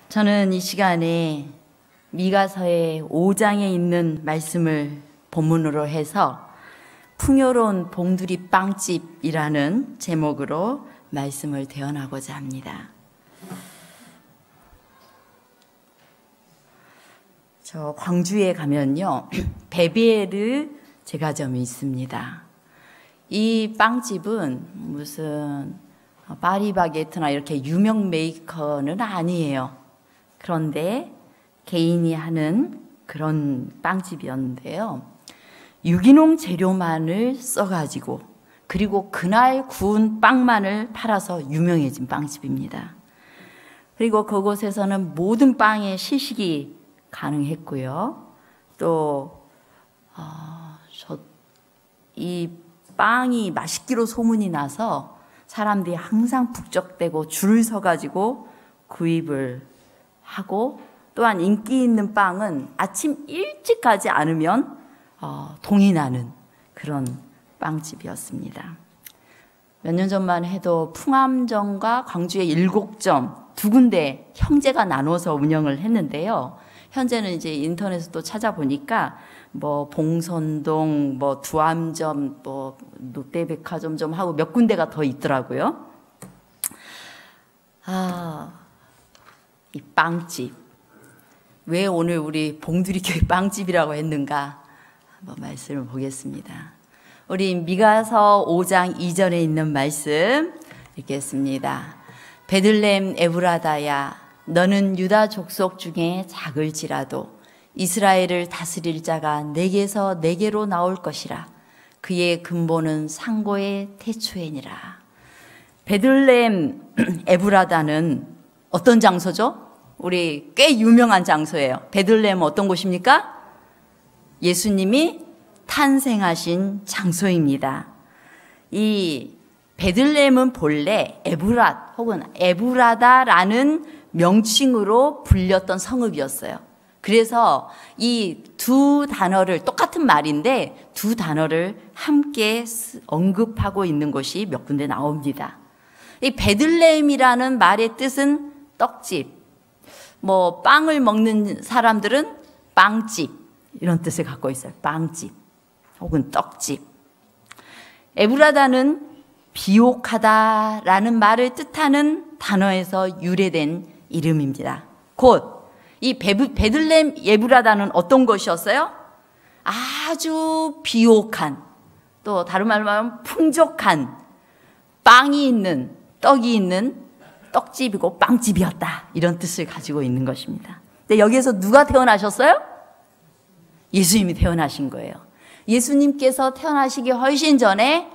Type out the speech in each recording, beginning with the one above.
저는 이 시간에 미가서의 5장에 있는 말씀을 본문으로 해서 풍요로운 봉두리 빵집이라는 제목으로 말씀을 대언하고자 합니다. 저 광주에 가면요, 베비에르 제과점이 있습니다. 이 빵집은 무슨 파리바게트나 이렇게 유명 메이커는 아니에요. 그런데 개인이 하는 그런 빵집이었는데요. 유기농 재료만을 써가지고 그리고 그날 구운 빵만을 팔아서 유명해진 빵집입니다. 그리고 그곳에서는 모든 빵의 시식이 가능했고요. 또 이 빵이 맛있기로 소문이 나서 사람들이 항상 북적대고 줄을 서가지고 구입을 하고, 또한 인기 있는 빵은 아침 일찍 가지 않으면 동이 나는 그런 빵집이었습니다. 몇 년 전만 해도 풍암점과 광주의 7점 두 군데 형제가 나눠서 운영을 했는데요. 현재는 이제 인터넷에도 찾아보니까 뭐 봉선동, 뭐 두암점, 뭐 롯데백화점 좀 하고 몇 군데가 더 있더라고요. 이 빵집. 왜 오늘 우리 봉두리교회 빵집이라고 했는가 한번 말씀을 보겠습니다. 우리 미가서 5장 2절에 있는 말씀 읽겠습니다. 베들레헴 에브라다야, 너는 유다 족속 중에 작을지라도 이스라엘을 다스릴 자가 내게서 내게로 나올 것이라. 그의 근본은 상고의 태초에니라. 베들레헴 에브라다는 어떤 장소죠? 우리 꽤 유명한 장소예요. 베들레헴은 어떤 곳입니까? 예수님이 탄생하신 장소입니다. 이 베들레헴은 본래 에브랏 혹은 에브라다라는 명칭으로 불렸던 성읍이었어요. 그래서 이 두 단어를, 똑같은 말인데 두 단어를 함께 언급하고 있는 곳이 몇 군데 나옵니다. 이 베들레헴이라는 말의 뜻은 떡집, 뭐 빵을 먹는 사람들은 빵집 이런 뜻을 갖고 있어요. 빵집 혹은 떡집. 에브라다는 비옥하다라는 말을 뜻하는 단어에서 유래된 이름입니다. 곧 이 베들레헴 에브라다는 어떤 곳이었어요? 아주 비옥한, 또 다른 말로 말하면 풍족한 빵이 있는, 떡이 있는 떡집이고 빵집이었다, 이런 뜻을 가지고 있는 것입니다. 근데 여기에서 누가 태어나셨어요? 예수님이 태어나신 거예요. 예수님께서 태어나시기 훨씬 전에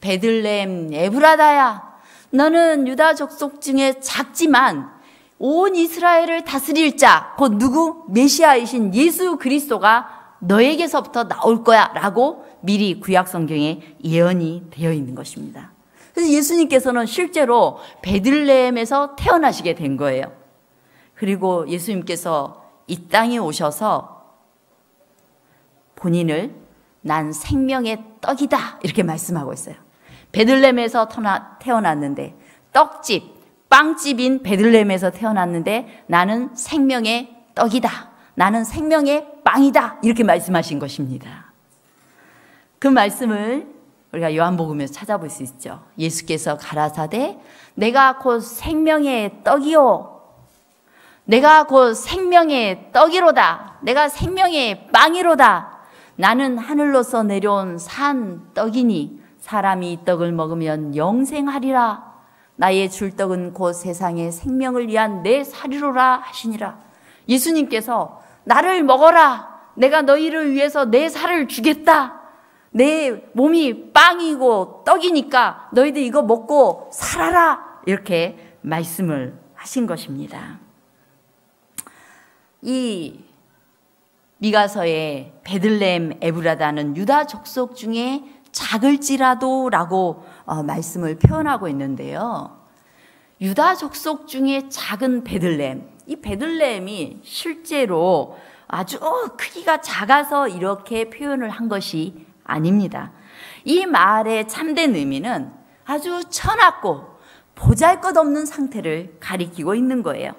베들레헴 에브라다야, 너는 유다 족속 중에 작지만 온 이스라엘을 다스릴 자, 곧 누구? 메시아이신 예수 그리스도가 너에게서부터 나올 거야 라고 미리 구약 성경에 예언이 되어 있는 것입니다. 그래서 예수님께서는 실제로 베들레헴에서 태어나시게 된 거예요. 그리고 예수님께서 이 땅에 오셔서 본인을 난 생명의 떡이다 이렇게 말씀하고 있어요. 베들레헴에서 태어났는데, 떡집, 빵집인 베들레헴에서 태어났는데 나는 생명의 떡이다, 나는 생명의 빵이다 이렇게 말씀하신 것입니다. 그 말씀을 우리가 요한복음에서 찾아볼 수 있죠. 예수께서 가라사대 내가 곧 생명의 떡이요, 내가 곧 생명의 떡이로다, 내가 생명의 빵이로다. 나는 하늘로서 내려온 산 떡이니 사람이 이 떡을 먹으면 영생하리라. 나의 줄 떡은 곧 세상의 생명을 위한 내 살이로라 하시니라. 예수님께서 나를 먹어라, 내가 너희를 위해서 내 살을 주겠다, 내 몸이 빵이고 떡이니까 너희들 이거 먹고 살아라, 이렇게 말씀을 하신 것입니다. 이 미가서의 베들레헴 에브라다는 유다 족속 중에 작을지라도 라고 말씀을 표현하고 있는데요. 유다 족속 중에 작은 베들레헴, 이 베들레헴이 실제로 아주 크기가 작아서 이렇게 표현을 한 것이 아닙니다. 이 말의 참된 의미는 아주 천하고 보잘것없는 상태를 가리키고 있는 거예요.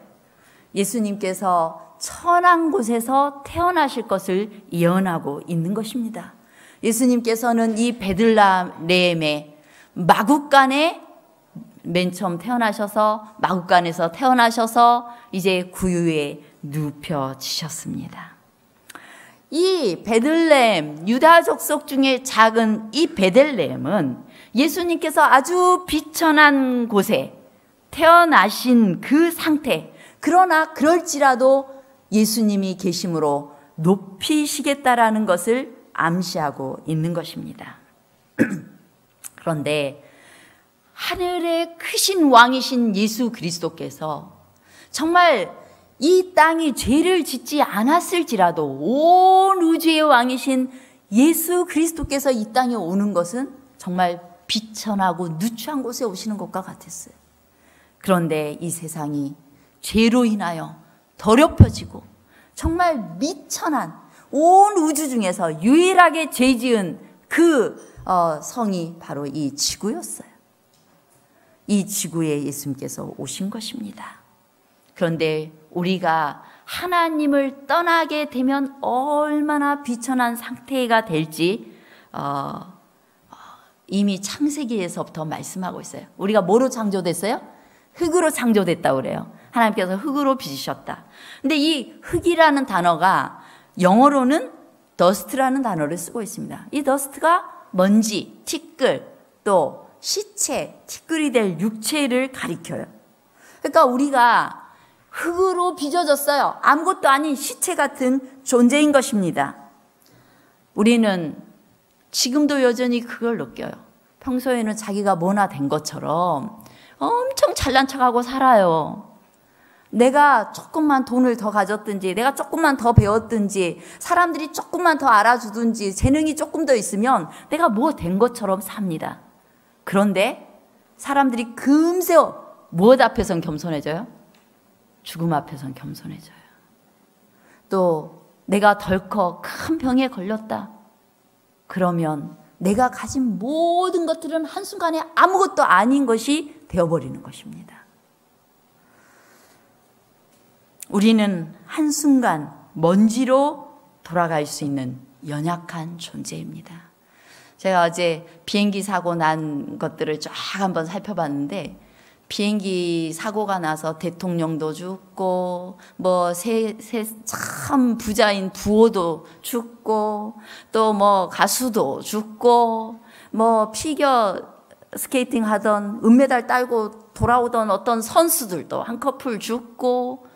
예수님께서 천한 곳에서 태어나실 것을 예언하고 있는 것입니다. 예수님께서는 이 베들레헴의 마구간에 맨 처음 태어나셔서 마구간에서 태어나셔서 이제 구유에 눕혀지셨습니다. 이 베들레헴, 유다 족속 중에 작은 이 베들레헴은 예수님께서 아주 비천한 곳에 태어나신 그 상태, 그러나 그럴지라도 예수님이 계심으로 높이시겠다라는 것을 암시하고 있는 것입니다. 그런데 하늘의 크신 왕이신 예수 그리스도께서 정말 이 땅이 죄를 짓지 않았을지라도 온 우주의 왕이신 예수 그리스도께서 이 땅에 오는 것은 정말 비천하고 누추한 곳에 오시는 것과 같았어요. 그런데 이 세상이 죄로 인하여 더럽혀지고 정말 미천한 온 우주 중에서 유일하게 죄 지은 그 성이 바로 이 지구였어요. 이 지구에 예수님께서 오신 것입니다. 그런데 우리가 하나님을 떠나게 되면 얼마나 비천한 상태가 될지 이미 창세기에서부터 말씀하고 있어요. 우리가 뭐로 창조됐어요? 흙으로 창조됐다고 그래요. 하나님께서 흙으로 빚으셨다. 근데 이 흙이라는 단어가 영어로는 dust라는 단어를 쓰고 있습니다. 이 dust가 먼지, 티끌, 또 시체, 티끌이 될 육체를 가리켜요. 그러니까 우리가 흙으로 빚어졌어요. 아무것도 아닌 시체 같은 존재인 것입니다. 우리는 지금도 여전히 그걸 느껴요. 평소에는 자기가 뭐나 된 것처럼 엄청 잘난 척하고 살아요. 내가 조금만 돈을 더 가졌든지, 내가 조금만 더 배웠든지, 사람들이 조금만 더 알아주든지, 재능이 조금 더 있으면 내가 뭐 된 것처럼 삽니다. 그런데 사람들이 금세 무엇 앞에선 겸손해져요? 죽음 앞에선 겸손해져요. 또 내가 덜컥 큰 병에 걸렸다. 그러면 내가 가진 모든 것들은 한순간에 아무것도 아닌 것이 되어버리는 것입니다. 우리는 한순간 먼지로 돌아갈 수 있는 연약한 존재입니다. 제가 어제 비행기 사고 난 것들을 쫙 한번 살펴봤는데, 비행기 사고가 나서 대통령도 죽고, 참 부자인 부호도 죽고, 또 가수도 죽고, 피겨 스케이팅 하던 은메달 따고 돌아오던 어떤 선수들도 한 커플 죽고,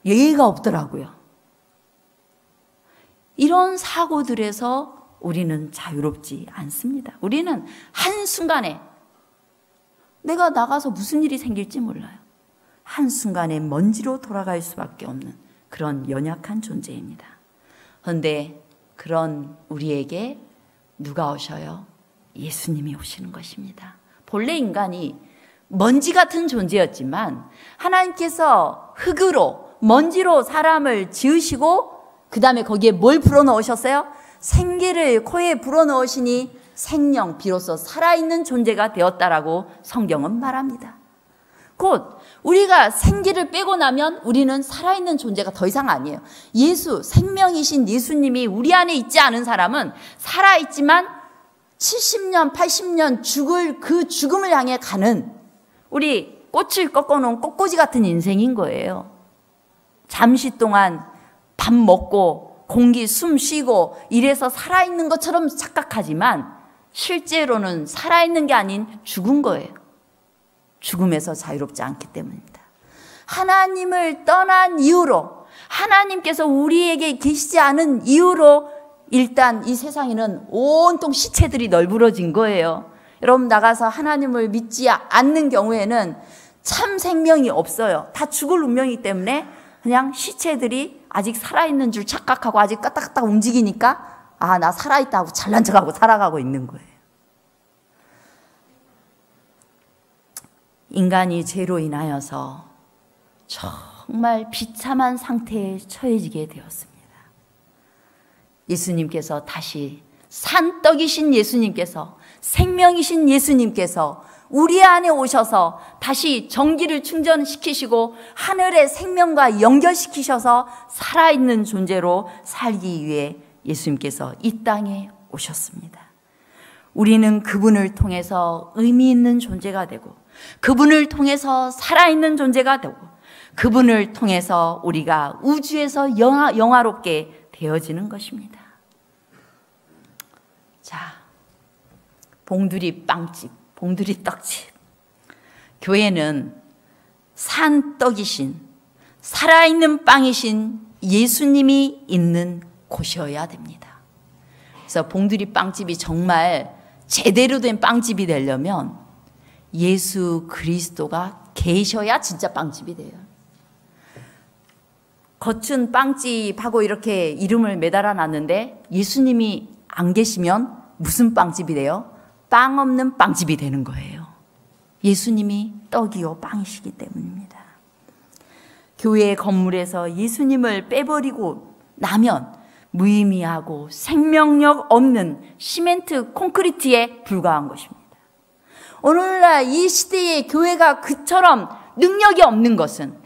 예의가 없더라고요. 이런 사고들에서 우리는 자유롭지 않습니다. 우리는 한순간에 내가 나가서 무슨 일이 생길지 몰라요. 한순간에 먼지로 돌아갈 수밖에 없는 그런 연약한 존재입니다. 그런데 그런 우리에게 누가 오셔요? 예수님이 오시는 것입니다. 본래 인간이 먼지 같은 존재였지만 하나님께서 흙으로, 먼지로 사람을 지으시고 그 다음에 거기에 뭘 불어넣으셨어요? 생기를 코에 불어넣으시니 생명, 비로소 살아있는 존재가 되었다라고 성경은 말합니다. 곧 우리가 생기를 빼고 나면 우리는 살아있는 존재가 더 이상 아니에요. 예수, 생명이신 예수님이 우리 안에 있지 않은 사람은 살아있지만 70년, 80년 죽을 그 죽음을 향해 가는, 우리 꽃을 꺾어놓은 꽃꽂이 같은 인생인 거예요. 잠시 동안 밥 먹고 공기 숨 쉬고 이래서 살아있는 것처럼 착각하지만 실제로는 살아있는 게 아닌 죽은 거예요. 죽음에서 자유롭지 않기 때문입니다. 하나님을 떠난 이유로, 하나님께서 우리에게 계시지 않은 이유로 일단 이 세상에는 온통 시체들이 널브러진 거예요. 여러분, 나가서 하나님을 믿지 않는 경우에는 참 생명이 없어요. 다 죽을 운명이기 때문에 그냥 시체들이 아직 살아있는 줄 착각하고 아직 까딱까딱 움직이니까 나 살아있다고 잘난 척하고 살아가고 있는 거예요. 인간이 죄로 인하여서 정말 비참한 상태에 처해지게 되었습니다. 예수님께서 다시 산떡이신 예수님께서, 생명이신 예수님께서 우리 안에 오셔서 다시 전기를 충전시키시고 하늘의 생명과 연결시키셔서 살아있는 존재로 살기 위해 예수님께서 이 땅에 오셨습니다. 우리는 그분을 통해서 의미 있는 존재가 되고, 그분을 통해서 살아있는 존재가 되고, 그분을 통해서 우리가 우주에서 영화롭게 되어지는 것입니다. 자, 봉두리 빵집, 봉두리 떡집. 교회는 산떡이신, 살아있는 빵이신 예수님이 있는 곳이어야 됩니다. 그래서 봉두리 빵집이 정말 제대로 된 빵집이 되려면 예수 그리스도가 계셔야 진짜 빵집이 돼요. 겉은 빵집하고 이렇게 이름을 매달아 놨는데 예수님이 안 계시면 무슨 빵집이 돼요? 빵 없는 빵집이 되는 거예요. 예수님이 떡이요 빵이시기 때문입니다. 교회 건물에서 예수님을 빼버리고 나면 무의미하고 생명력 없는 시멘트 콘크리트에 불과한 것입니다. 오늘날 이 시대의 교회가 그처럼 능력이 없는 것은,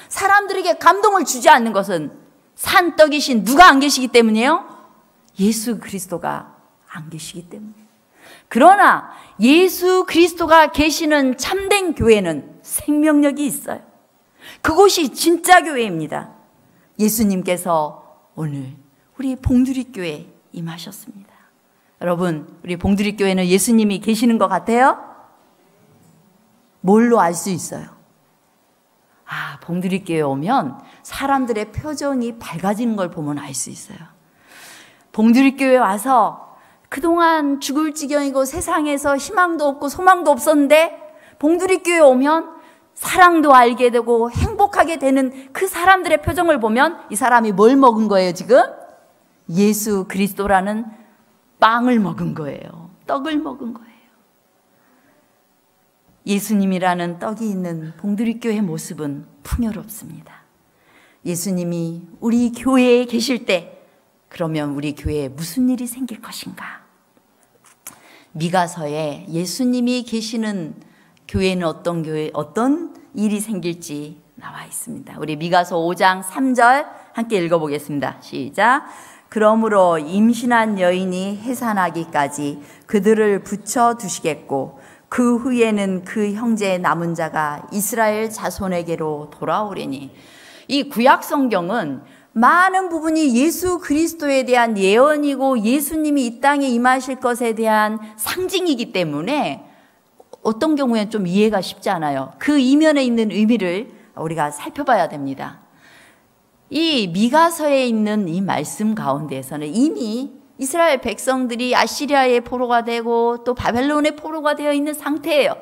사람들에게 감동을 주지 않는 것은 산떡이신 누가 안 계시기 때문이에요? 예수 그리스도가 안 계시기 때문이에요. 그러나 예수 그리스도가 계시는 참된 교회는 생명력이 있어요. 그곳이 진짜 교회입니다. 예수님께서 오늘 우리 봉두리교회에 임하셨습니다. 여러분, 우리 봉두리교회는 예수님이 계시는 것 같아요? 뭘로 알 수 있어요? 아, 봉두리교회에 오면 사람들의 표정이 밝아지는 걸 보면 알 수 있어요. 봉두리교회에 와서 그동안 죽을 지경이고 세상에서 희망도 없고 소망도 없었는데 봉두리교회에 오면 사랑도 알게 되고 행복하게 되는 그 사람들의 표정을 보면 이 사람이 뭘 먹은 거예요, 지금? 예수 그리스도라는 빵을 먹은 거예요. 떡을 먹은 거예요. 예수님이라는 떡이 있는 봉두리교회의 모습은 풍요롭습니다. 예수님이 우리 교회에 계실 때 그러면 우리 교회에 무슨 일이 생길 것인가? 미가서에 예수님이 계시는 교회는 어떤 일이 생길지 나와 있습니다. 우리 미가서 5장 3절 함께 읽어보겠습니다. 시작. 그러므로 임신한 여인이 해산하기까지 그들을 붙여두시겠고 그 후에는 그 형제의 남은 자가 이스라엘 자손에게로 돌아오리니. 이 구약 성경은 많은 부분이 예수 그리스도에 대한 예언이고 예수님이 이 땅에 임하실 것에 대한 상징이기 때문에 어떤 경우에는 좀 이해가 쉽지 않아요. 그 이면에 있는 의미를 우리가 살펴봐야 됩니다. 이 미가서에 있는 이 말씀 가운데에서는 이미 이스라엘 백성들이 아시리아의 포로가 되고 또 바벨론의 포로가 되어 있는 상태예요.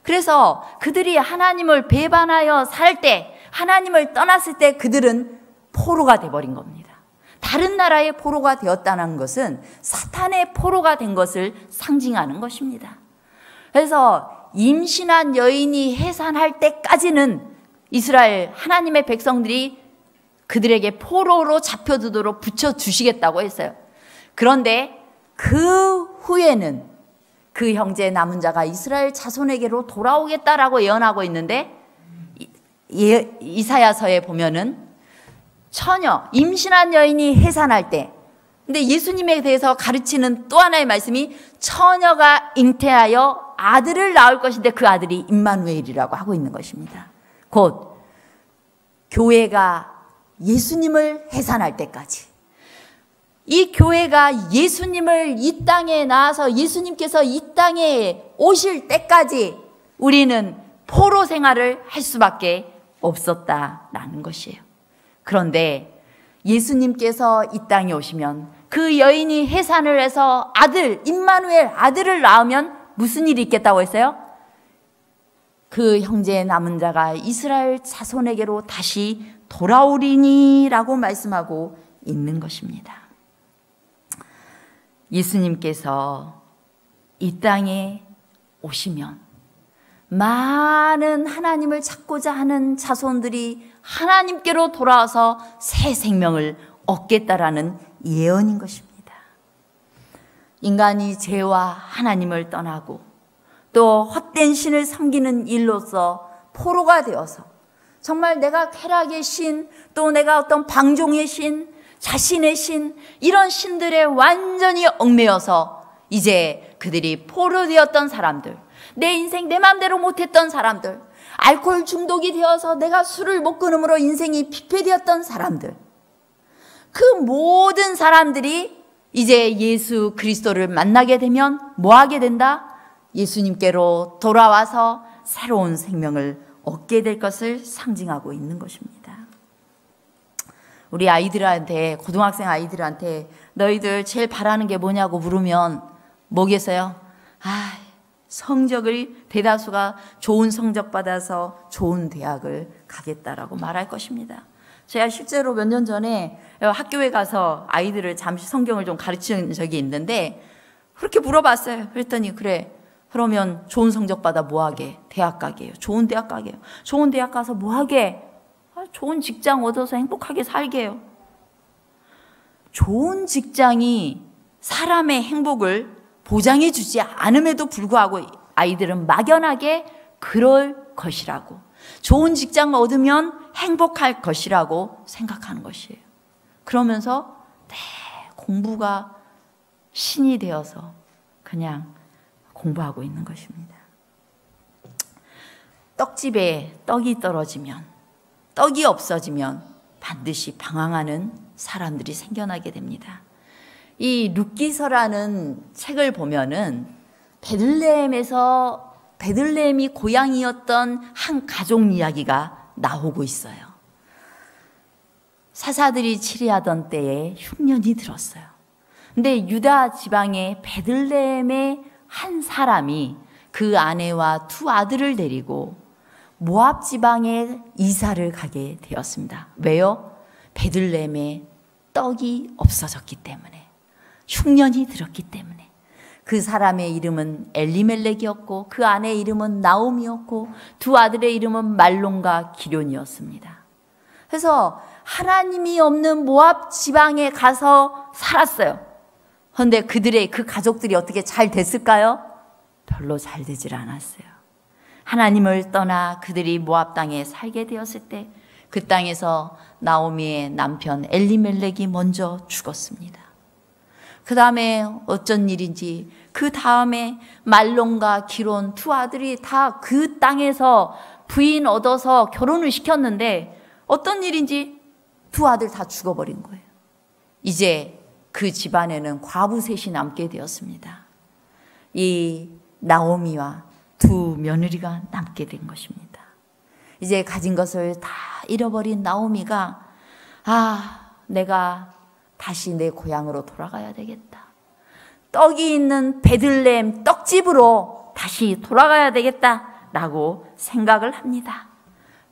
그래서 그들이 하나님을 배반하여 살 때, 하나님을 떠났을 때 그들은 포로가 되어버린 겁니다. 다른 나라의 포로가 되었다는 것은 사탄의 포로가 된 것을 상징하는 것입니다. 그래서 임신한 여인이 해산할 때까지는 이스라엘 하나님의 백성들이 그들에게 포로로 잡혀두도록 붙여주시겠다고 했어요. 그런데 그 후에는 그 형제의 남은 자가 이스라엘 자손에게로 돌아오겠다라고 예언하고 있는데 이사야서에 보면은 처녀, 임신한 여인이 해산할 때, 근데 예수님에 대해서 가르치는 또 하나의 말씀이 처녀가 잉태하여 아들을 낳을 것인데 그 아들이 임마누엘이라고 하고 있는 것입니다. 곧 교회가 예수님을 해산할 때까지, 이 교회가 예수님을 이 땅에 낳아서 예수님께서 이 땅에 오실 때까지 우리는 포로 생활을 할 수밖에 없었다라는 것이에요. 그런데 예수님께서 이 땅에 오시면 그 여인이 해산을 해서 아들, 임마누엘 아들을 낳으면 무슨 일이 있겠다고 했어요? 그 형제의 남은 자가 이스라엘 자손에게로 다시 돌아오리니라고 말씀하고 있는 것입니다. 예수님께서 이 땅에 오시면 많은 하나님을 찾고자 하는 자손들이 하나님께로 돌아와서 새 생명을 얻겠다라는 예언인 것입니다. 인간이 죄와 하나님을 떠나고 또 헛된 신을 섬기는 일로서 포로가 되어서 정말 내가 쾌락의 신, 또 내가 어떤 방종의 신, 자신의 신, 이런 신들에 완전히 얽매여서 이제 그들이 포로 되었던 사람들, 내 인생 내 마음대로 못했던 사람들, 알코올 중독이 되어서 내가 술을 못 끊음으로 인생이 피폐되었던 사람들, 그 모든 사람들이 이제 예수 그리스도를 만나게 되면 뭐 하게 된다? 예수님께로 돌아와서 새로운 생명을 얻게 될 것을 상징하고 있는 것입니다. 우리 아이들한테, 고등학생 아이들한테 너희들 제일 바라는 게 뭐냐고 물으면 뭐겠어요? 성적을 대다수가 좋은 성적 받아서 좋은 대학을 가겠다라고 말할 것입니다. 제가 실제로 몇 년 전에 학교에 가서 아이들을 잠시 성경을 좀 가르친 적이 있는데 그렇게 물어봤어요. 그랬더니 그래, 그러면 좋은 성적 받아 뭐 하게? 대학 가게요. 좋은 대학 가게요. 좋은 대학 가서 뭐 하게? 좋은 직장 얻어서 행복하게 살게요. 좋은 직장이 사람의 행복을 보장해 주지 않음에도 불구하고 아이들은 막연하게 그럴 것이라고, 좋은 직장을 얻으면 행복할 것이라고 생각하는 것이에요. 그러면서 공부가 신이 되어서 그냥 공부하고 있는 것입니다. 떡집에 떡이 떨어지면, 떡이 없어지면 반드시 방황하는 사람들이 생겨나게 됩니다. 이 룻기서라는 책을 보면은 베들레헴이 고향이었던 한 가족 이야기가 나오고 있어요. 사사들이 치리하던 때에 흉년이 들었어요. 근데 유다 지방의 베들레헴의 한 사람이 그 아내와 두 아들을 데리고 모압 지방에 이사를 가게 되었습니다. 왜요? 베들레헴에 떡이 없어졌기 때문에, 흉년이 들었기 때문에. 그 사람의 이름은 엘리멜렉이었고 그 아내의 이름은 나옴이었고 두 아들의 이름은 말론과 기럐이었습니다. 그래서 하나님이 없는 모압 지방에 가서 살았어요. 그런데 그 가족들이 어떻게 잘 됐을까요? 별로 잘 되질 않았어요. 하나님을 떠나 그들이 모압 땅에 살게 되었을 때 그 땅에서 나오미의 남편 엘리멜렉이 먼저 죽었습니다. 그 다음에 어쩐 일인지 그 다음에 말론과 기럐 두 아들이 다 그 땅에서 부인 얻어서 결혼을 시켰는데 어떤 일인지 두 아들 다 죽어버린 거예요. 이제 그 집안에는 과부 셋이 남게 되었습니다. 이 나오미와 두 며느리가 남게 된 것입니다. 이제 가진 것을 다 잃어버린 나오미가 내가 다시 내 고향으로 돌아가야 되겠다. 떡이 있는 베들레헴 떡집으로 다시 돌아가야 되겠다라고 생각을 합니다.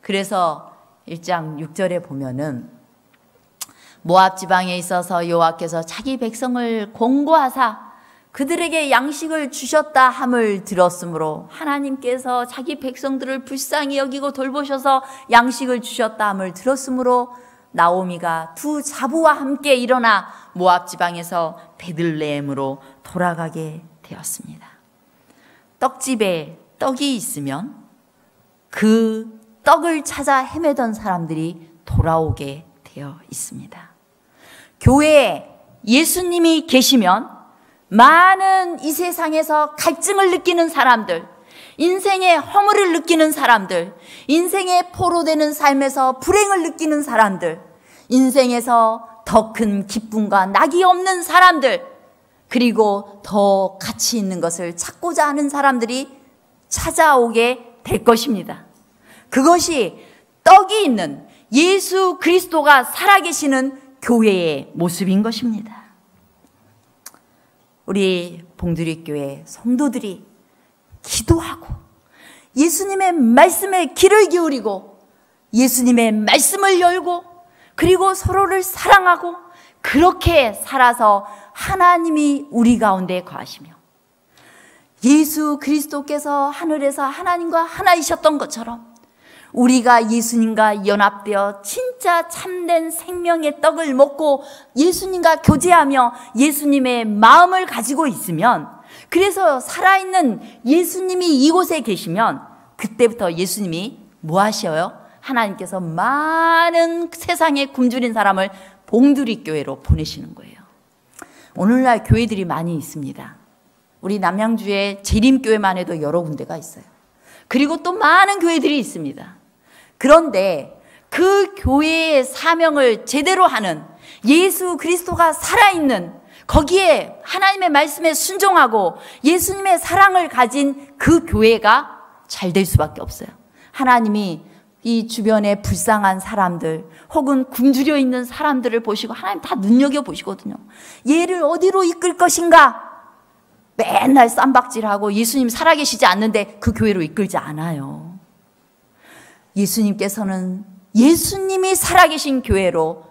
그래서 1장 6절에 보면은 모압 지방에 있어서 여호와께서 자기 백성을 권고하사 그들에게 양식을 주셨다 함을 들었으므로, 하나님께서 자기 백성들을 불쌍히 여기고 돌보셔서 양식을 주셨다 함을 들었으므로 나오미가 두 자부와 함께 일어나 모압 지방에서 베들레헴으로 돌아가게 되었습니다. 떡집에 떡이 있으면 그 떡을 찾아 헤매던 사람들이 돌아오게 되어 있습니다. 교회에 예수님이 계시면 많은 이 세상에서 갈증을 느끼는 사람들, 인생의 허물을 느끼는 사람들, 인생의 포로되는 삶에서 불행을 느끼는 사람들, 인생에서 더 큰 기쁨과 낙이 없는 사람들, 그리고 더 가치 있는 것을 찾고자 하는 사람들이 찾아오게 될 것입니다. 그것이 떡이 있는 예수 그리스도가 살아계시는 교회의 모습인 것입니다. 우리 봉두리교회 성도들이 기도하고 예수님의 말씀에 귀를 기울이고 예수님의 말씀을 열고 그리고 서로를 사랑하고 그렇게 살아서 하나님이 우리 가운데 거하시며 예수 그리스도께서 하늘에서 하나님과 하나이셨던 것처럼 우리가 예수님과 연합되어 진짜 참된 생명의 떡을 먹고 예수님과 교제하며 예수님의 마음을 가지고 있으면 그래서 살아있는 예수님이 이곳에 계시면 그때부터 예수님이 뭐 하셔요? 하나님께서 많은 세상에 굶주린 사람을 봉두리 교회로 보내시는 거예요. 오늘날 교회들이 많이 있습니다. 우리 남양주에 재림교회만 해도 여러 군데가 있어요. 그리고 또 많은 교회들이 있습니다. 그런데 그 교회의 사명을 제대로 하는 예수 그리스도가 살아있는 거기에 하나님의 말씀에 순종하고 예수님의 사랑을 가진 그 교회가 잘 될 수밖에 없어요. 하나님이 이 주변에 불쌍한 사람들 혹은 굶주려 있는 사람들을 보시고 하나님 다 눈여겨보시거든요. 얘를 어디로 이끌 것인가? 맨날 쌈박질하고 예수님 살아계시지 않는데 그 교회로 이끌지 않아요. 예수님께서는 예수님이 살아계신 교회로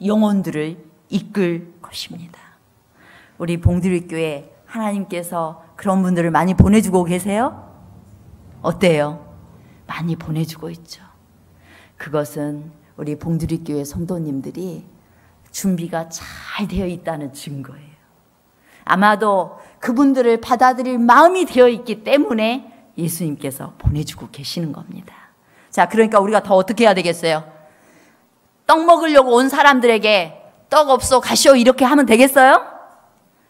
영혼들을 이끌 것입니다. 우리 봉두리 교회 하나님께서 그런 분들을 많이 보내주고 계세요? 어때요? 많이 보내주고 있죠. 그것은 우리 봉두리 교회 성도님들이 준비가 잘 되어 있다는 증거예요. 아마도 그분들을 받아들일 마음이 되어 있기 때문에 예수님께서 보내주고 계시는 겁니다. 자, 그러니까 우리가 더 어떻게 해야 되겠어요? 떡 먹으려고 온 사람들에게 떡 없어 가시오 이렇게 하면 되겠어요?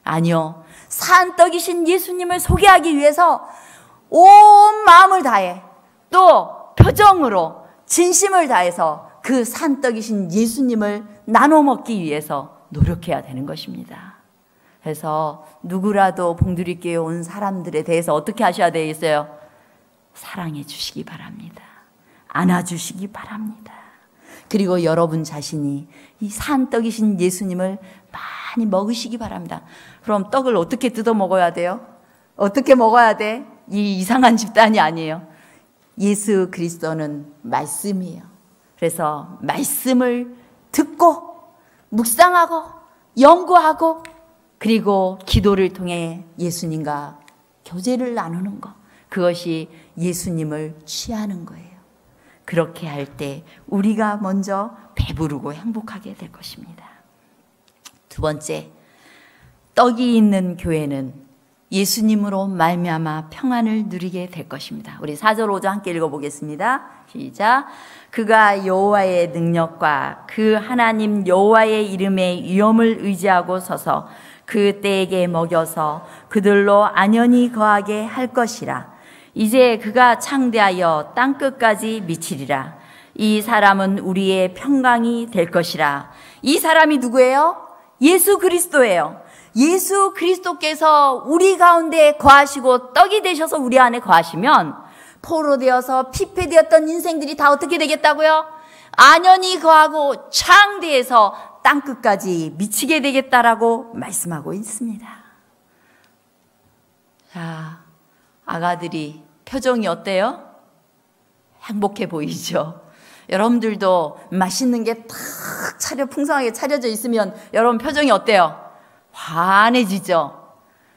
아니요. 산 떡이신 예수님을 소개하기 위해서 온 마음을 다해 또 표정으로 진심을 다해서 그 산떡이신 예수님을 나눠 먹기 위해서 노력해야 되는 것입니다. 그래서 누구라도 봉두리 교회에 온 사람들에 대해서 어떻게 하셔야 되겠어요? 사랑해 주시기 바랍니다. 안아주시기 바랍니다. 그리고 여러분 자신이 이 산떡이신 예수님을 많이 먹으시기 바랍니다. 그럼 떡을 어떻게 뜯어 먹어야 돼요? 어떻게 먹어야 돼? 이 이상한 집단이 아니에요. 예수 그리스도는 말씀이에요. 그래서 말씀을 듣고 묵상하고 연구하고 그리고 기도를 통해 예수님과 교제를 나누는 것, 그것이 예수님을 취하는 거예요. 그렇게 할 때 우리가 먼저 배부르고 행복하게 될 것입니다. 두 번째, 떡이 있는 교회는 예수님으로 말미암아 평안을 누리게 될 것입니다. 우리 4절 5절 함께 읽어보겠습니다. 시작. 그가 여호와의 능력과 그 하나님 여호와의 이름의 위엄을 의지하고 서서 그 때에게 먹여서 그들로 안연히 거하게 할 것이라. 이제 그가 창대하여 땅끝까지 미치리라. 이 사람은 우리의 평강이 될 것이라. 이 사람이 누구예요? 예수 그리스도예요. 예수 그리스도께서 우리 가운데 거하시고 떡이 되셔서 우리 안에 거하시면 포로되어서 피폐되었던 인생들이 다 어떻게 되겠다고요? 안연히 거하고 창대해서 땅끝까지 미치게 되겠다라고 말씀하고 있습니다. 자, 아가들이 표정이 어때요? 행복해 보이죠? 여러분들도 맛있는 게 탁 풍성하게 차려져 있으면 여러분 표정이 어때요? 환해지죠?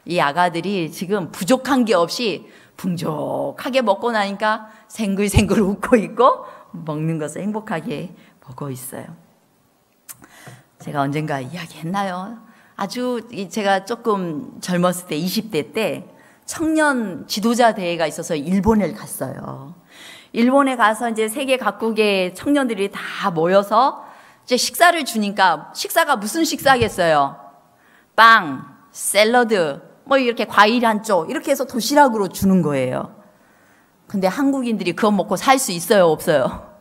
이 아가들이 지금 부족한 게 없이 풍족하게 먹고 나니까 생글생글 웃고 있고 먹는 것을 행복하게 보고 있어요. 제가 언젠가 이야기했나요? 아주 제가 조금 젊었을 때 20대 때 청년 지도자 대회가 있어서 일본에 갔어요. 일본에 가서 이제 세계 각국의 청년들이 다 모여서 이제 식사를 주니까 식사가 무슨 식사겠어요? 빵, 샐러드, 뭐 이렇게 과일 한 쪽 이렇게 해서 도시락으로 주는 거예요. 근데 한국인들이 그거 먹고 살 수 있어요, 없어요?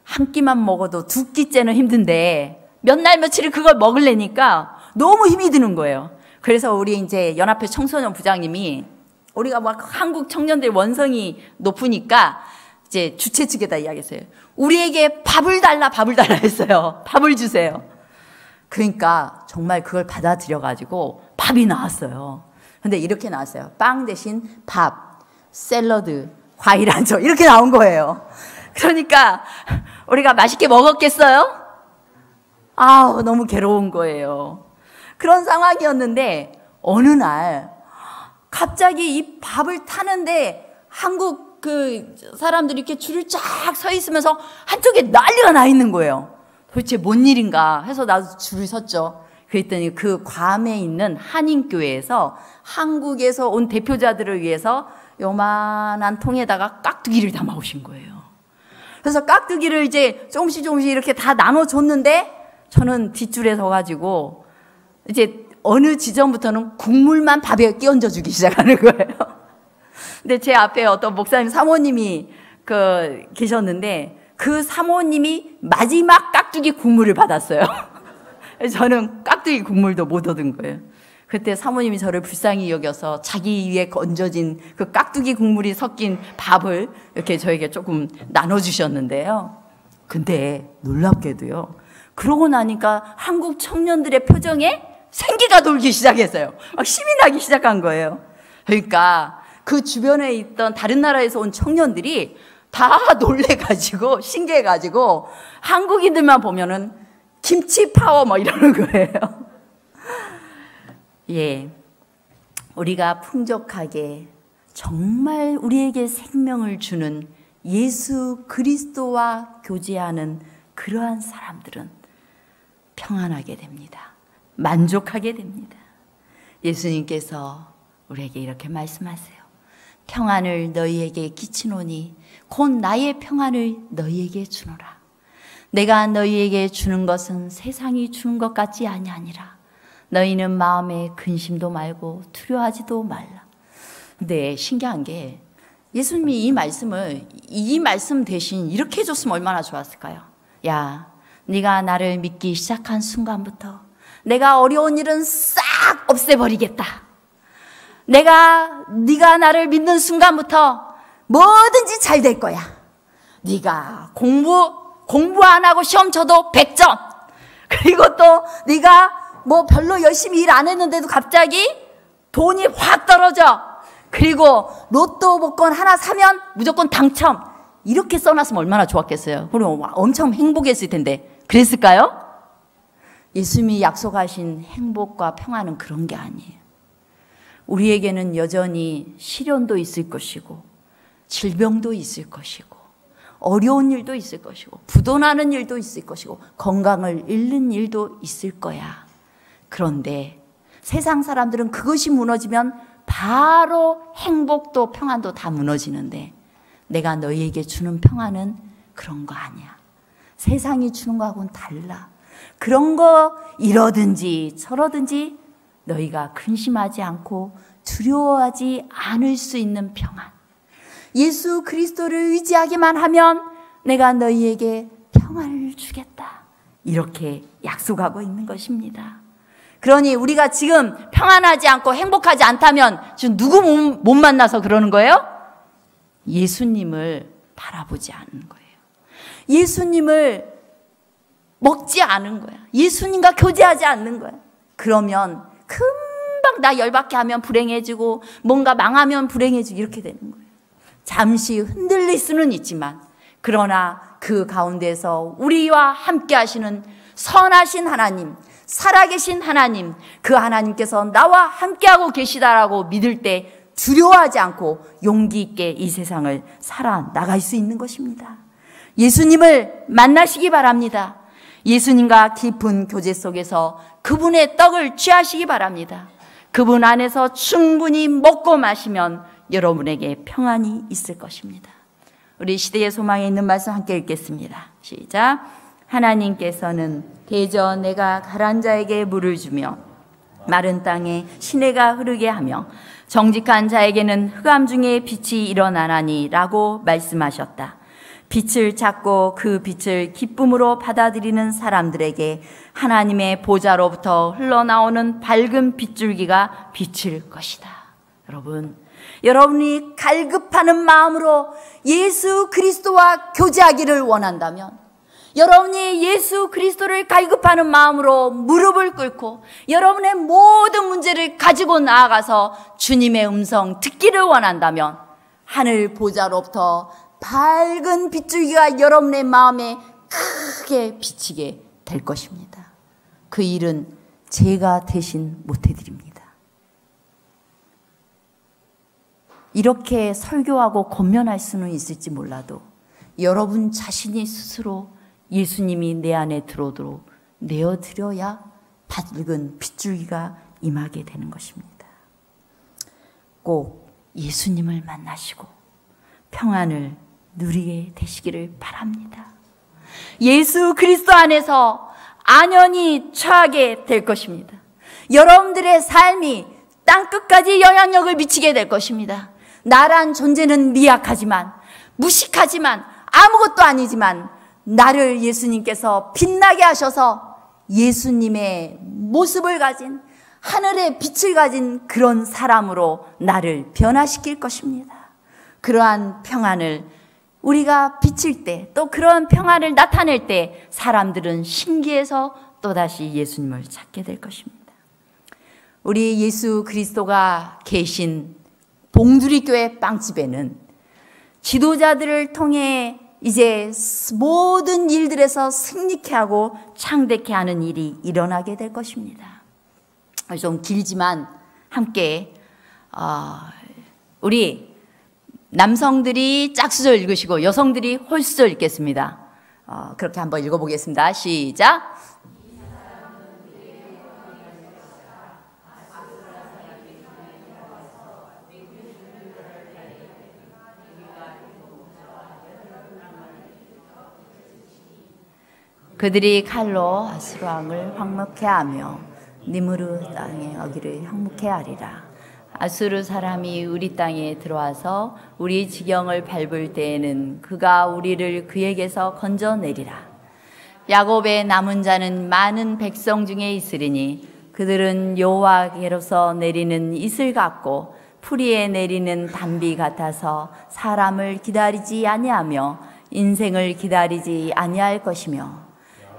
한 끼만 먹어도 두 끼째는 힘든데 몇 날 며칠을 그걸 먹으려니까 너무 힘이 드는 거예요. 그래서 우리 이제 연합회 청소년 부장님이 우리가 막 한국 청년들 원성이 높으니까 이제 주최 측에다 이야기했어요. 우리에게 밥을 달라 했어요. 밥을 주세요. 그러니까 정말 그걸 받아들여가지고 밥이 나왔어요. 근데 이렇게 나왔어요. 빵 대신 밥, 샐러드, 과일 한 쪽 이렇게 나온 거예요. 그러니까 우리가 맛있게 먹었겠어요? 아우, 너무 괴로운 거예요. 그런 상황이었는데 어느 날 갑자기 이 밥을 타는데 한국 그 사람들이 이렇게 줄을 쫙 서 있으면서 한쪽에 난리가 나 있는 거예요. 도대체 뭔 일인가 해서 나도 줄을 섰죠. 그랬더니 그 괌에 있는 한인교회에서 한국에서 온 대표자들을 위해서 요만한 통에다가 깍두기를 담아 오신 거예요. 그래서 깍두기를 이제 조금씩 이렇게 다 나눠줬는데 저는 뒷줄에 서가지고 이제 어느 지점부터는 국물만 밥에 끼얹어 주기 시작하는 거예요. 근데 제 앞에 어떤 목사님 사모님이 계셨는데 그 사모님이 마지막 깍두기 국물을 받았어요. 저는 깍두기 국물도 못 얻은 거예요. 그때 사모님이 저를 불쌍히 여겨서 자기 위에 건져진 그 깍두기 국물이 섞인 밥을 이렇게 저에게 조금 나눠주셨는데요. 근데 놀랍게도요, 그러고 나니까 한국 청년들의 표정에 생기가 돌기 시작했어요. 막 힘이 나기 시작한 거예요. 그러니까 그 주변에 있던 다른 나라에서 온 청년들이 다 놀래가지고 신기해가지고 한국인들만 보면은 김치 파워 뭐 이러는 거예요. 예, 우리가 풍족하게 정말 우리에게 생명을 주는 예수 그리스도와 교제하는 그러한 사람들은 평안하게 됩니다. 만족하게 됩니다. 예수님께서 우리에게 이렇게 말씀하세요. 평안을 너희에게 끼치노니 곧 나의 평안을 너희에게 주노라. 내가 너희에게 주는 것은 세상이 주는 것 같지 아니하니라. 너희는 마음에 근심도 말고 두려워하지도 말라. 근데 신기한 게 예수님이 이 말씀 대신 이렇게 해줬으면 얼마나 좋았을까요? 야, 네가 나를 믿기 시작한 순간부터 내가 어려운 일은 싹 없애버리겠다. 네가 나를 믿는 순간부터 뭐든지 잘 될 거야. 네가 공부 안 하고 시험 쳐도 100점. 그리고 또 네가 뭐 별로 열심히 일 안 했는데도 갑자기 돈이 확 떨어져. 그리고 로또 복권 하나 사면 무조건 당첨. 이렇게 써놨으면 얼마나 좋았겠어요. 그럼 엄청 행복했을 텐데. 그랬을까요? 예수님이 약속하신 행복과 평안은 그런 게 아니에요. 우리에게는 여전히 시련도 있을 것이고 질병도 있을 것이고 어려운 일도 있을 것이고 부도나는 일도 있을 것이고 건강을 잃는 일도 있을 거야. 그런데 세상 사람들은 그것이 무너지면 바로 행복도 평안도 다 무너지는데 내가 너희에게 주는 평안은 그런 거 아니야. 세상이 주는 거하고는 달라. 그런 거 이러든지 저러든지 너희가 근심하지 않고 두려워하지 않을 수 있는 평안. 예수 그리스도를 의지하기만 하면 내가 너희에게 평안을 주겠다. 이렇게 약속하고 있는 것입니다. 그러니 우리가 지금 평안하지 않고 행복하지 않다면 지금 누구 못 만나서 그러는 거예요? 예수님을 바라보지 않는 거예요. 예수님을 먹지 않은 거야. 예수님과 교제하지 않는 거야. 그러면 금방 나 열받게 하면 불행해지고 뭔가 망하면 불행해지고 이렇게 되는 거예요. 잠시 흔들릴 수는 있지만 그러나 그 가운데서 우리와 함께 하시는 선하신 하나님, 살아계신 하나님, 그 하나님께서 나와 함께하고 계시다라고 믿을 때 두려워하지 않고 용기 있게 이 세상을 살아나갈 수 있는 것입니다. 예수님을 만나시기 바랍니다. 예수님과 깊은 교제 속에서 그분의 떡을 취하시기 바랍니다. 그분 안에서 충분히 먹고 마시면 여러분에게 평안이 있을 것입니다. 우리 시대의 소망에 있는 말씀 함께 읽겠습니다. 시작. 하나님께서는 대저 내가 가란 자에게 물을 주며 마른 땅에 시내가 흐르게 하며 정직한 자에게는 흑암 중에 빛이 일어나나니 라고 말씀하셨다. 빛을 찾고 그 빛을 기쁨으로 받아들이는 사람들에게 하나님의 보좌로부터 흘러나오는 밝은 빗줄기가 비칠 것이다. 여러분이 갈급하는 마음으로 예수 그리스도와 교제하기를 원한다면, 여러분이 예수 그리스도를 갈급하는 마음으로 무릎을 꿇고 여러분의 모든 문제를 가지고 나아가서 주님의 음성 듣기를 원한다면 하늘 보좌로부터 밝은 빗줄기가 여러분의 마음에 크게 비치게 될 것입니다. 그 일은 제가 대신 못해드립니다. 이렇게 설교하고 권면할 수는 있을지 몰라도 여러분 자신이 스스로 예수님이 내 안에 들어오도록 내어드려야 밝은 빗줄기가 임하게 되는 것입니다. 꼭 예수님을 만나시고 평안을 누리게 되시기를 바랍니다. 예수 그리스도 안에서 안연히 처하게 될 것입니다. 여러분들의 삶이 땅끝까지 영향력을 미치게 될 것입니다. 나란 존재는 미약하지만, 무식하지만, 아무것도 아니지만 나를 예수님께서 빛나게 하셔서 예수님의 모습을 가진, 하늘의 빛을 가진 그런 사람으로 나를 변화시킬 것입니다. 그러한 평안을 우리가 비칠 때, 또 그런 평안을 나타낼 때 사람들은 신기해서 또다시 예수님을 찾게 될 것입니다. 우리 예수 그리스도가 계신 봉두리교회 빵집에는 지도자들을 통해 이제 모든 일들에서 승리케 하고 창대케 하는 일이 일어나게 될 것입니다. 좀 길지만 함께 우리 남성들이 짝수절 읽으시고 여성들이 홀수절 읽겠습니다. 그렇게 한번 읽어보겠습니다. 시작. 그들이 칼로 아수르 왕을 황무케 하며 니무르 땅의 어기를 황무케 하리라. 아수르 사람이 우리 땅에 들어와서 우리 지경을 밟을 때에는 그가 우리를 그에게서 건져내리라. 야곱의 남은 자는 많은 백성 중에 있으리니 그들은 여호와께로서 내리는 이슬 같고 풀이에 내리는 단비 같아서 사람을 기다리지 아니하며 인생을 기다리지 아니할 것이며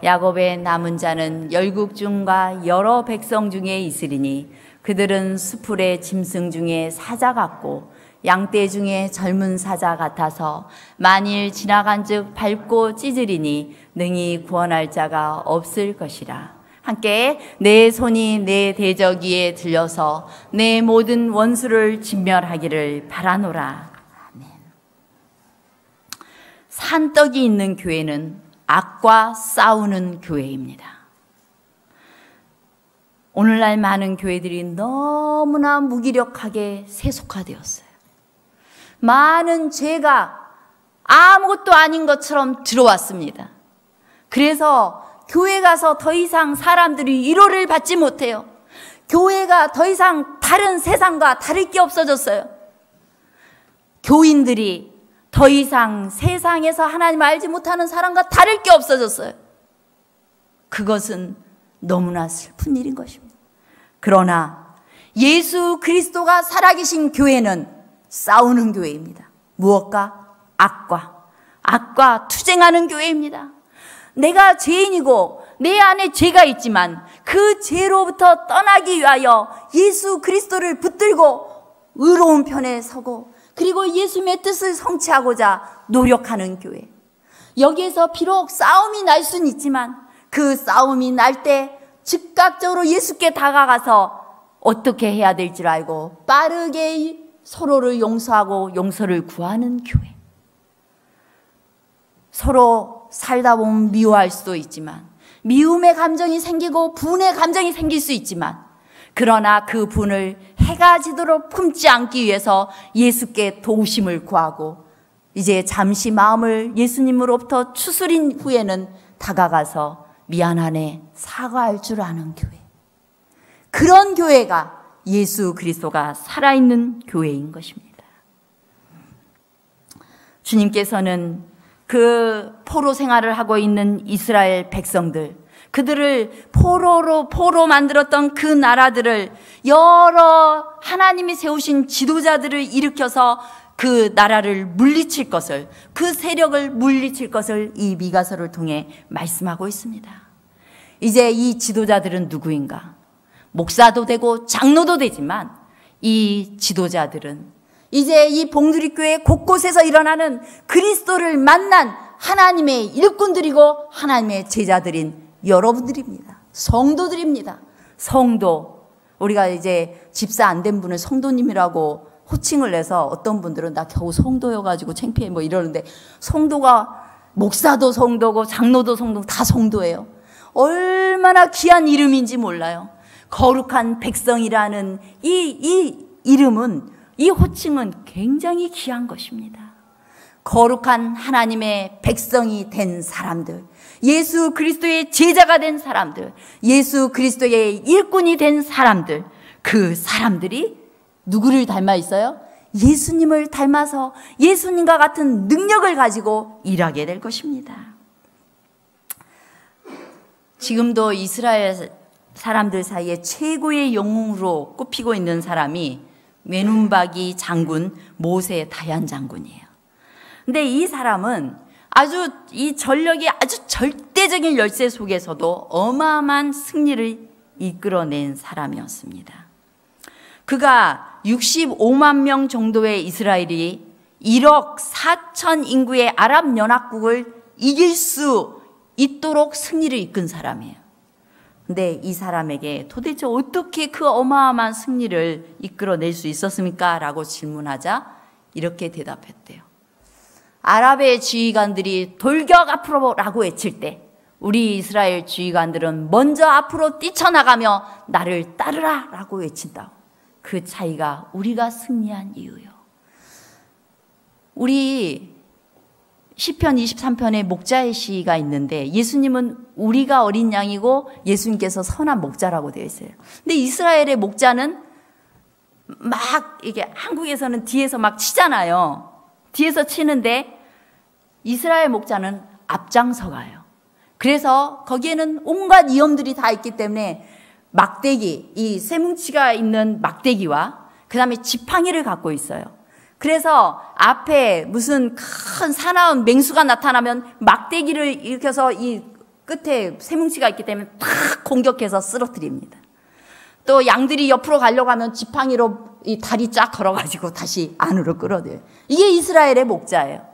야곱의 남은 자는 열국 중과 여러 백성 중에 있으리니 그들은 수풀의 짐승 중에 사자 같고 양떼 중에 젊은 사자 같아서 만일 지나간즉 밟고 찢으리니 능히 구원할 자가 없을 것이라. 함께 내 손이 내 대적 위에 들려서 내 모든 원수를 진멸하기를 바라노라. 아멘. 산떡이 있는 교회는 악과 싸우는 교회입니다. 오늘날 많은 교회들이 너무나 무기력하게 세속화되었어요. 많은 죄가 아무것도 아닌 것처럼 들어왔습니다. 그래서 교회 가서 더 이상 사람들이 위로를 받지 못해요. 교회가 더 이상 다른 세상과 다를 게 없어졌어요. 교인들이 더 이상 세상에서 하나님을 알지 못하는 사람과 다를 게 없어졌어요. 그것은 너무나 슬픈 일인 것입니다. 그러나 예수 그리스도가 살아계신 교회는 싸우는 교회입니다. 무엇과? 악과 투쟁하는 교회입니다. 내가 죄인이고 내 안에 죄가 있지만 그 죄로부터 떠나기 위하여 예수 그리스도를 붙들고 의로운 편에 서고 그리고 예수님의 뜻을 성취하고자 노력하는 교회. 여기에서 비록 싸움이 날 수는 있지만 그 싸움이 날 때 즉각적으로 예수께 다가가서 어떻게 해야 될 줄 알고 빠르게 서로를 용서하고 용서를 구하는 교회. 서로 살다 보면 미워할 수도 있지만 미움의 감정이 생기고 분의 감정이 생길 수 있지만 그러나 그 분을 해가 지도록 품지 않기 위해서 예수께 도우심을 구하고 이제 잠시 마음을 예수님으로부터 추스린 후에는 다가가서 미안하네 사과할 줄 아는 교회. 그런 교회가 예수 그리스도가 살아있는 교회인 것입니다. 주님께서는 그 포로 생활을 하고 있는 이스라엘 백성들, 그들을 포로 만들었던 그 나라들을 여러 하나님이 세우신 지도자들을 일으켜서 그 나라를 물리칠 것을, 그 세력을 물리칠 것을 이 미가서를 통해 말씀하고 있습니다. 이제 이 지도자들은 누구인가? 목사도 되고 장로도 되지만 이 지도자들은 이제 이 봉두리교회 곳곳에서 일어나는 그리스도를 만난 하나님의 일꾼들이고 하나님의 제자들인 여러분들입니다. 성도들입니다. 성도. 우리가 이제 집사 안 된 분을 성도님이라고 호칭을 해서 어떤 분들은 나 겨우 성도여가지고 창피해 뭐 이러는데 성도가 목사도 성도고 장로도 성도 다 성도예요. 얼마나 귀한 이름인지 몰라요. 거룩한 백성이라는 이 이름은, 이 호칭은 굉장히 귀한 것입니다. 거룩한 하나님의 백성이 된 사람들, 예수 그리스도의 제자가 된 사람들, 예수 그리스도의 일꾼이 된 사람들, 그 사람들이 누구를 닮아 있어요? 예수님을 닮아서 예수님과 같은 능력을 가지고 일하게 될 것입니다. 지금도 이스라엘 사람들 사이에 최고의 영웅으로 꼽히고 있는 사람이 메눔바기 장군 모세 다얀 장군이에요. 근데 이 사람은 아주 이 전력이 아주 절대적인 열세 속에서도 어마어마한 승리를 이끌어낸 사람이었습니다. 그가 65만 명 정도의 이스라엘이 1억 4천 인구의 아랍 연합국을 이길 수 있도록 승리를 이끈 사람이에요. 근데 이 사람에게 도대체 어떻게 그 어마어마한 승리를 이끌어낼 수 있었습니까? 라고 질문하자 이렇게 대답했대요. 아랍의 지휘관들이 돌격 앞으로 라고 외칠 때 우리 이스라엘 지휘관들은 먼저 앞으로 뛰쳐나가며 나를 따르라 라고 외친다. 그 차이가 우리가 승리한 이유요. 우리 시편 23편에 목자의 시가 있는데 예수님은 우리가 어린 양이고 예수님께서 선한 목자라고 되어 있어요. 근데 이스라엘의 목자는 막 이게 한국에서는 뒤에서 막 치잖아요. 뒤에서 치는데 이스라엘 목자는 앞장서 가요. 그래서 거기에는 온갖 위험들이 다 있기 때문에 막대기, 이 쇠뭉치가 있는 막대기와 그 다음에 지팡이를 갖고 있어요. 그래서 앞에 무슨 큰 사나운 맹수가 나타나면 막대기를 일으켜서 이 끝에 쇠뭉치가 있기 때문에 탁 공격해서 쓰러뜨립니다. 또 양들이 옆으로 가려고 하면 지팡이로 이 다리 쫙 걸어가지고 다시 안으로 끌어들여요. 이게 이스라엘의 목자예요.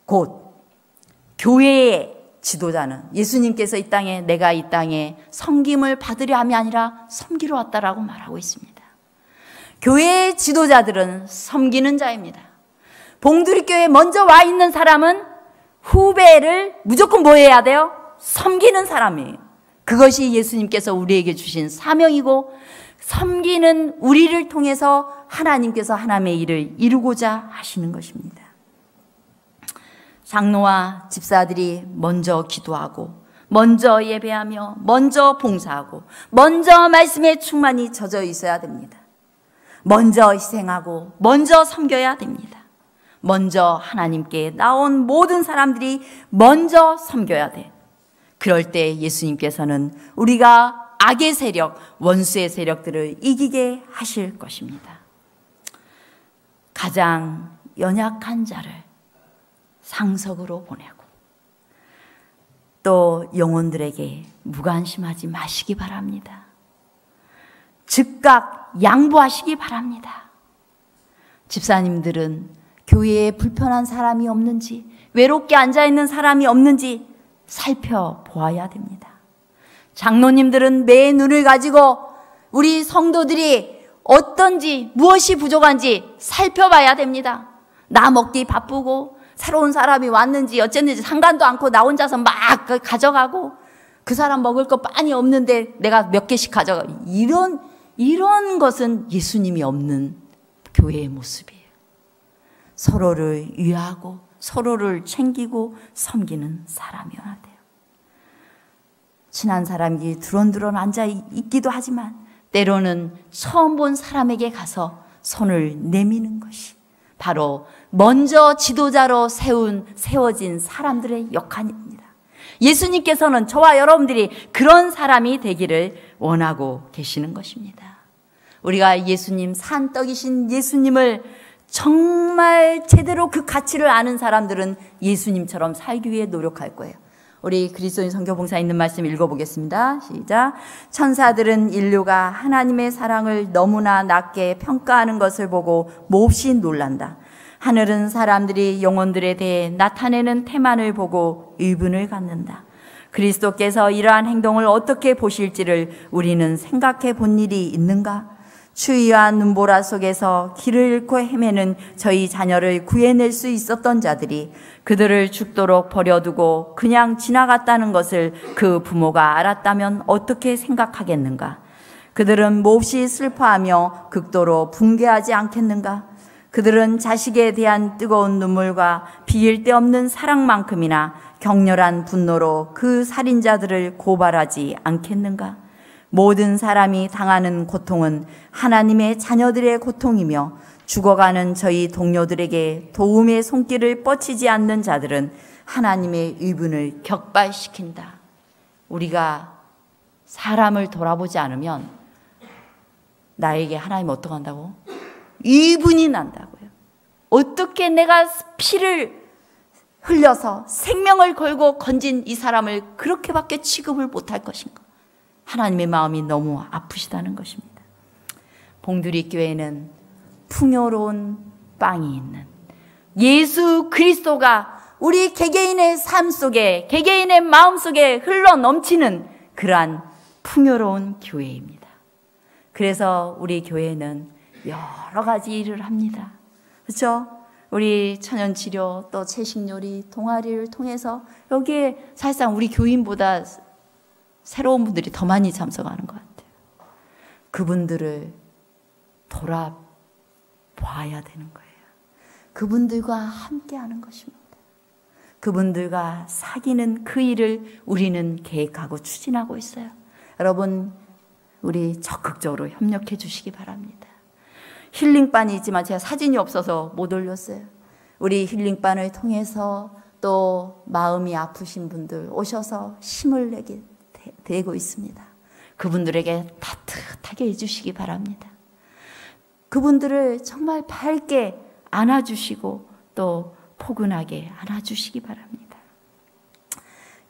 곧 교회의 지도자는 예수님께서 이 땅에 내가 이 땅에 섬김을 받으려 함이 아니라 섬기러 왔다라고 말하고 있습니다. 교회의 지도자들은 섬기는 자입니다. 봉두리교회에 먼저 와 있는 사람은 후배를 무조건 뭐 해야 돼요? 섬기는 사람이에요. 그것이 예수님께서 우리에게 주신 사명이고 섬기는 우리를 통해서 하나님께서 하나님의 일을 이루고자 하시는 것입니다. 장로와 집사들이 먼저 기도하고 먼저 예배하며 먼저 봉사하고 먼저 말씀에 충만히 젖어 있어야 됩니다. 먼저 희생하고 먼저 섬겨야 됩니다. 먼저 하나님께 나온 모든 사람들이 먼저 섬겨야 돼. 그럴 때 예수님께서는 우리가 악의 세력, 원수의 세력들을 이기게 하실 것입니다. 가장 연약한 자를 상석으로 보내고 또 영혼들에게 무관심하지 마시기 바랍니다. 즉각 양보하시기 바랍니다. 집사님들은 교회에 불편한 사람이 없는지, 외롭게 앉아있는 사람이 없는지 살펴보아야 됩니다. 장로님들은 매의 눈을 가지고 우리 성도들이 어떤지, 무엇이 부족한지 살펴봐야 됩니다. 나 먹기 바쁘고 새로운 사람이 왔는지 어쨌는지 상관도 않고 나 혼자서 막 가져가고 그 사람 먹을 거 빤히 없는데 내가 몇 개씩 가져가고 이런 것은 예수님이 없는 교회의 모습이에요. 서로를 위하고 서로를 챙기고 섬기는 사람이어야 돼요. 친한 사람이 두런두런 앉아 있기도 하지만 때로는 처음 본 사람에게 가서 손을 내미는 것이 바로 먼저 지도자로 세워진 사람들의 역할입니다. 예수님께서는 저와 여러분들이 그런 사람이 되기를 원하고 계시는 것입니다. 우리가 예수님, 산떡이신 예수님을 정말 제대로 그 가치를 아는 사람들은 예수님처럼 살기 위해 노력할 거예요. 우리 그리스도인 선교봉사 있는 말씀 읽어보겠습니다. 시작. 천사들은 인류가 하나님의 사랑을 너무나 낮게 평가하는 것을 보고 몹시 놀란다. 하늘은 사람들이 영혼들에 대해 나타내는 태만을 보고 의분을 갖는다. 그리스도께서 이러한 행동을 어떻게 보실지를 우리는 생각해 본 일이 있는가? 추위와 눈보라 속에서 길을 잃고 헤매는 저희 자녀를 구해낼 수 있었던 자들이 그들을 죽도록 버려두고 그냥 지나갔다는 것을 그 부모가 알았다면 어떻게 생각하겠는가? 그들은 몹시 슬퍼하며 극도로 붕괴하지 않겠는가? 그들은 자식에 대한 뜨거운 눈물과 비일 데 없는 사랑만큼이나 격렬한 분노로 그 살인자들을 고발하지 않겠는가? 모든 사람이 당하는 고통은 하나님의 자녀들의 고통이며 죽어가는 저희 동료들에게 도움의 손길을 뻗치지 않는 자들은 하나님의 의분을 격발시킨다. 우리가 사람을 돌아보지 않으면 나에게 하나님 어떻게 한다고? 의분이 난다고요. 어떻게 내가 피를 흘려서 생명을 걸고 건진 이 사람을 그렇게밖에 취급을 못할 것인가? 하나님의 마음이 너무 아프시다는 것입니다. 봉두리 교회는 풍요로운 빵이 있는 예수 그리스도가 우리 개개인의 삶 속에, 개개인의 마음 속에 흘러 넘치는 그러한 풍요로운 교회입니다. 그래서 우리 교회는 여러 가지 일을 합니다. 그렇죠? 우리 천연치료, 또 채식요리, 동아리를 통해서 여기에 사실상 우리 교인보다 새로운 분들이 더 많이 참석하는 것 같아요. 그분들을 돌아봐야 되는 거예요. 그분들과 함께하는 것입니다. 그분들과 사귀는 그 일을 우리는 계획하고 추진하고 있어요. 여러분, 우리 적극적으로 협력해 주시기 바랍니다. 힐링반이 있지만 제가 사진이 없어서 못 올렸어요. 우리 힐링반을 통해서 또 마음이 아프신 분들 오셔서 힘을 내게 되고 있습니다. 그분들에게 따뜻하게 해주시기 바랍니다. 그분들을 정말 밝게 안아주시고 또 포근하게 안아주시기 바랍니다.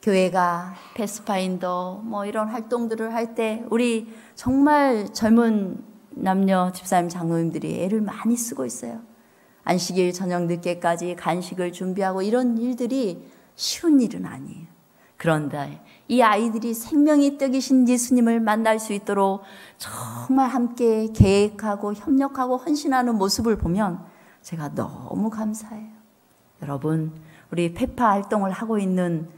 교회가 패스파인더 뭐 이런 활동들을 할 때 우리 정말 젊은 남녀 집사님 장로님들이 애를 많이 쓰고 있어요. 안식일 저녁 늦게까지 간식을 준비하고 이런 일들이 쉬운 일은 아니에요. 그런데 이 아이들이 생명의 떡이신 예수님을 만날 수 있도록 정말 함께 계획하고 협력하고 헌신하는 모습을 보면 제가 너무 감사해요. 여러분, 우리 페파 활동을 하고 있는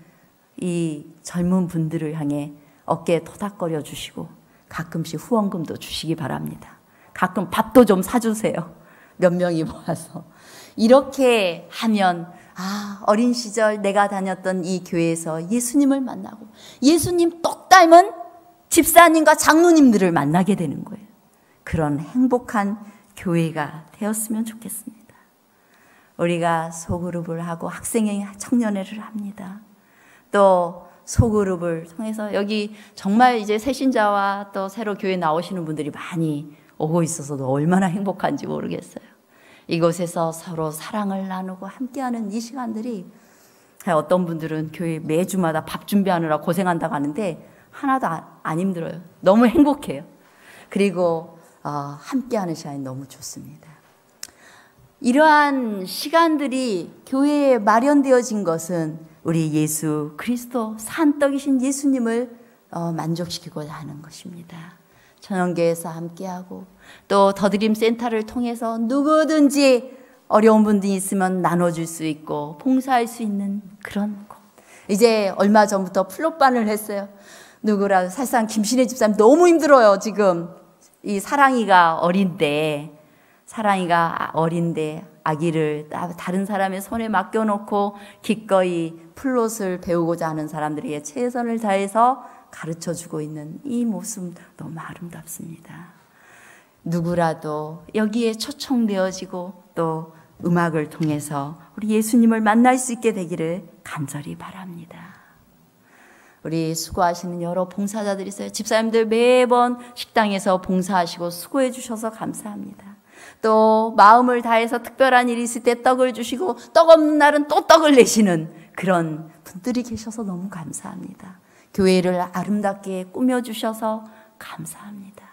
이 젊은 분들을 향해 어깨에 토닥거려 주시고 가끔씩 후원금도 주시기 바랍니다. 가끔 밥도 좀 사주세요. 몇 명이 모아서. 이렇게 하면 어린 시절 내가 다녔던 이 교회에서 예수님을 만나고 예수님 똑 닮은 집사님과 장로님들을 만나게 되는 거예요. 그런 행복한 교회가 되었으면 좋겠습니다. 우리가 소그룹을 하고 학생회 청년회를 합니다. 또 소그룹을 통해서 여기 정말 이제 새신자와 또 새로 교회 나오시는 분들이 많이 오고 있어서 얼마나 행복한지 모르겠어요. 이곳에서 서로 사랑을 나누고 함께하는 이 시간들이 어떤 분들은 교회 매주마다 밥 준비하느라 고생한다고 하는데 하나도 안 힘들어요. 너무 행복해요. 그리고 함께하는 시간이 너무 좋습니다. 이러한 시간들이 교회에 마련되어진 것은 우리 예수 그리스도 산떡이신 예수님을 만족시키고자 하는 것입니다. 천연교회에서 함께하고 또 더드림 센터를 통해서 누구든지 어려운 분들이 있으면 나눠줄 수 있고 봉사할 수 있는 그런 곳. 이제 얼마 전부터 플롯반을 했어요. 누구라도 사실상 김신혜 집사님 너무 힘들어요. 지금 이 사랑이가 어린데 아기를 다른 사람의 손에 맡겨놓고 기꺼이 플롯을 배우고자 하는 사람들에게 최선을 다해서 가르쳐주고 있는 이 모습 너무 아름답습니다. 누구라도 여기에 초청되어지고 또 음악을 통해서 우리 예수님을 만날 수 있게 되기를 간절히 바랍니다. 우리 수고하시는 여러 봉사자들이 있어요. 집사님들 매번 식당에서 봉사하시고 수고해 주셔서 감사합니다. 또 마음을 다해서 특별한 일이 있을 때 떡을 주시고 떡 없는 날은 또 떡을 내시는 그런 분들이 계셔서 너무 감사합니다. 교회를 아름답게 꾸며주셔서 감사합니다.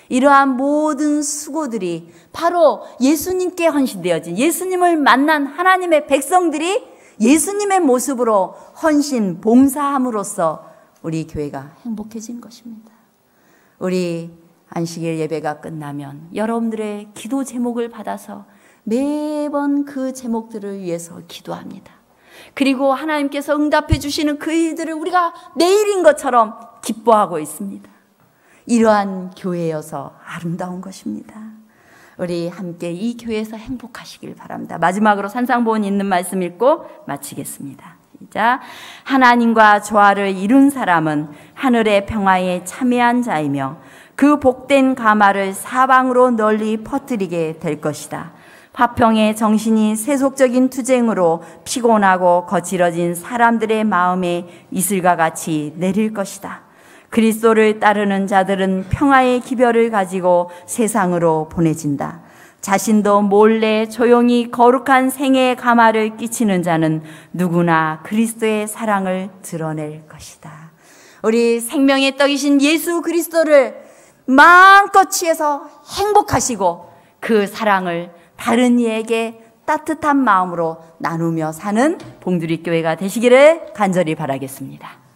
이러한 모든 수고들이 바로 예수님께 헌신되어진 예수님을 만난 하나님의 백성들이 예수님의 모습으로 헌신, 봉사함으로써 우리 교회가 행복해진 것입니다. 우리 안식일 예배가 끝나면 여러분들의 기도 제목을 받아서 매번 그 제목들을 위해서 기도합니다. 그리고 하나님께서 응답해 주시는 그 일들을 우리가 내일인 것처럼 기뻐하고 있습니다. 이러한 교회여서 아름다운 것입니다. 우리 함께 이 교회에서 행복하시길 바랍니다. 마지막으로 산상보원 있는 말씀 읽고 마치겠습니다. 시작. 하나님과 조화를 이룬 사람은 하늘의 평화에 참여한 자이며 그 복된 가마를 사방으로 널리 퍼뜨리게 될 것이다. 화평의 정신이 세속적인 투쟁으로 피곤하고 거칠어진 사람들의 마음에 이슬과 같이 내릴 것이다. 그리스도를 따르는 자들은 평화의 기별을 가지고 세상으로 보내진다. 자신도 몰래 조용히 거룩한 생애의 가마를 끼치는 자는 누구나 그리스도의 사랑을 드러낼 것이다. 우리 생명의 떡이신 예수 그리스도를 마음껏 취해서 행복하시고 그 사랑을 다른 이에게 따뜻한 마음으로 나누며 사는 봉두리 교회가 되시기를 간절히 바라겠습니다.